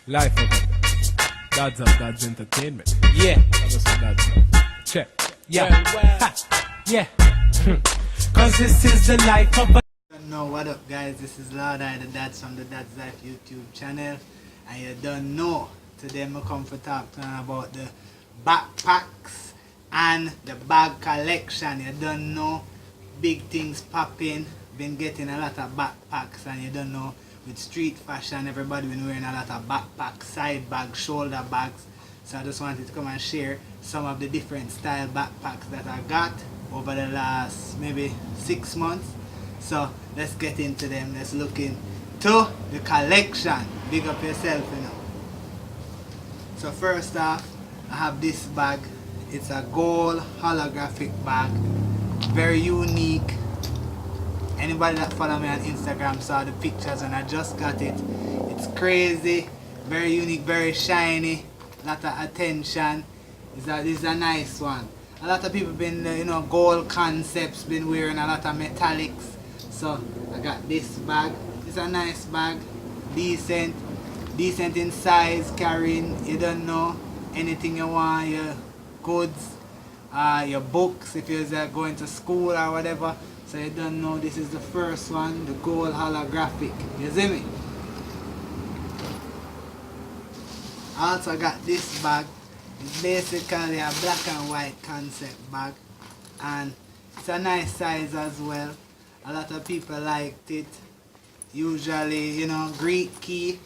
Life of it. Dad's of Dad's Entertainment. Yeah. That's what Dad's of. Check. Yeah. Ha. Yeah. Cause this is the life of a. Don't know what up, guys. This is Lord I, the Dads from the Dad's Life YouTube channel, and you don't know. Today I come for talk to you about the backpacks and the bag collection. You don't know, big things popping. Been getting a lot of backpacks, and you don't know, with street fashion, everybody been wearing a lot of backpacks, side bags, shoulder bags. So I just wanted to come and share some of the different style backpacks that I got over the last maybe 6 months. So let's get into them. Let's look into the collection. Big up yourself, you know. So first off, I have this bag. It's a gold holographic bag. Very unique. Anybody that follow me on Instagram saw the pictures and I just got it. It's crazy, very unique, very shiny, lot of attention. This is a nice one. A lot of people been, gold concepts, been wearing a lot of metallics. So I got this bag. It's a nice bag, decent in size, carrying, you don't know, anything you want, your goods, your books, if you're going to school or whatever. So you don't know, this is the first one, the gold holographic. You see me? I also got this bag. It's basically a black and white concept bag, and it's a nice size as well. A lot of people liked it. Usually, Greek key.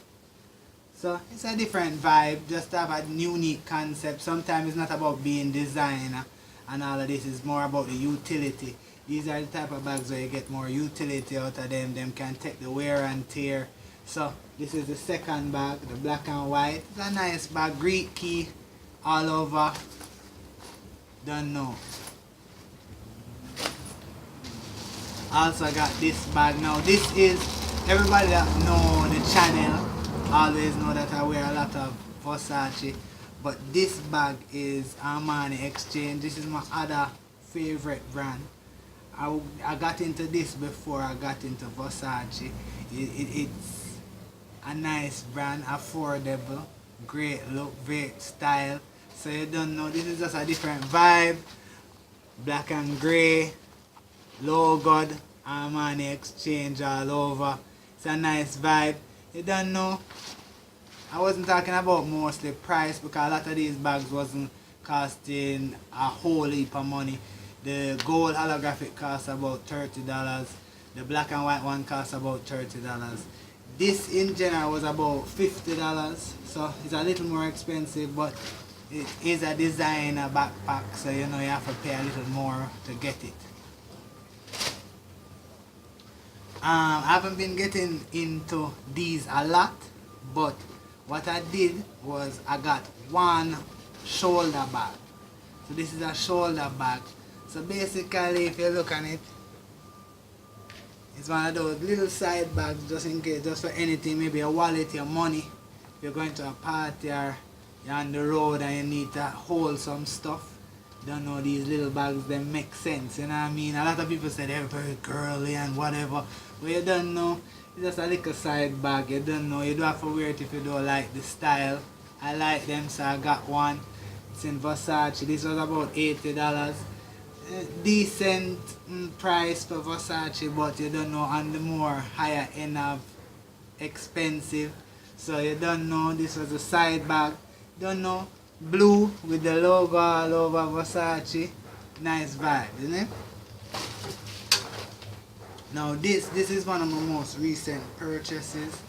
So it's a different vibe, just to have a unique concept. Sometimes it's not about being designer and all of this, is more about the utility. These are the type of bags where you get more utility out of them. Them can take the wear and tear. So this is the second bag, the black and white. It's a nice bag, Greek key all over. Don't know. Also got this bag. Now this is, everybody that know the channel always know that I wear a lot of Versace. But this bag is Armani Exchange. This is my other favorite brand. I got into this before I got into Versace. It's a nice brand, affordable, great look, great style. So you don't know, this is just a different vibe. Black and grey, logo, Armani Exchange all over. It's a nice vibe. You don't know, I wasn't talking about mostly price, because a lot of these bags wasn't costing a whole heap of money. The gold holographic costs about $30. The black and white one costs about $30. This in general was about $50. So it's a little more expensive, but it is a designer backpack, so you have to pay a little more to get it. I haven't been getting into these a lot, but what I did was I got one shoulder bag. So this is a shoulder bag. So basically, if you look at it, it's one of those little side bags, just in case, just for anything, maybe a wallet, your money. If you're going to a party or you're on the road and you need to hold some stuff, don't know, these little bags, they make sense, you know what I mean? A lot of people say they're very girly and whatever, but you don't know, it's just a little side bag. You don't know, you don't have to wear it if you don't like the style. I like them, so I got one. It's in Versace. This was about $80. Decent price for Versace, but you don't know, on the more higher end of expensive. So you don't know, this was a side bag. Don't know, blue with the logo all over Versace. Nice vibe, isn't it? Now this is one of my most recent purchases.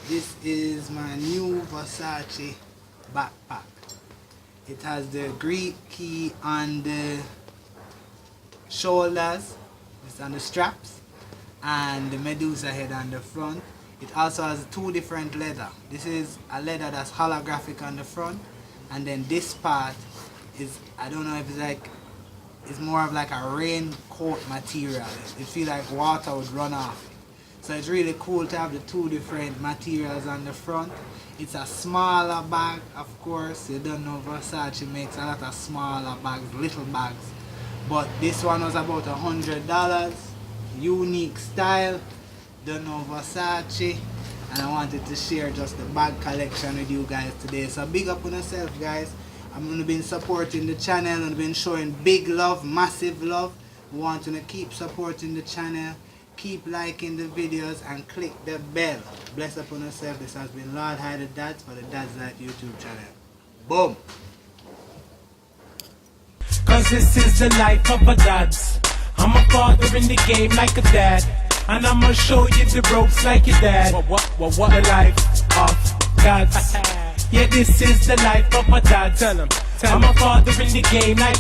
This is my new Versace backpack. It has the Greek key on the shoulders, it's on the straps, and the Medusa head on the front. It also has two different leather. This is a leather that's holographic on the front, and then this part is, I don't know if it's more of like a raincoat material. It feels like water would run off it. So it's really cool to have the two different materials on the front. It's a smaller bag, of course. You don't know, Versace makes a lot of smaller bags, little bags. But this one was about $100. Unique style. Don't know, Versace. and I wanted to share just the bag collection with you guys today. So big up on yourself, guys. I'm gonna be supporting the channel and been showing big love, massive love. We want to keep supporting the channel, keep liking the videos, and click the bell. Bless upon yourself. This has been Lord High the Dads for the Dad's Life YouTube channel. Boom. Cause this is the life of a dads. I'm a father in the game like a dad, and I'ma show you the ropes like your dad. What? The life of dads. Yeah, this is the life of a dad. I'm a father in the game like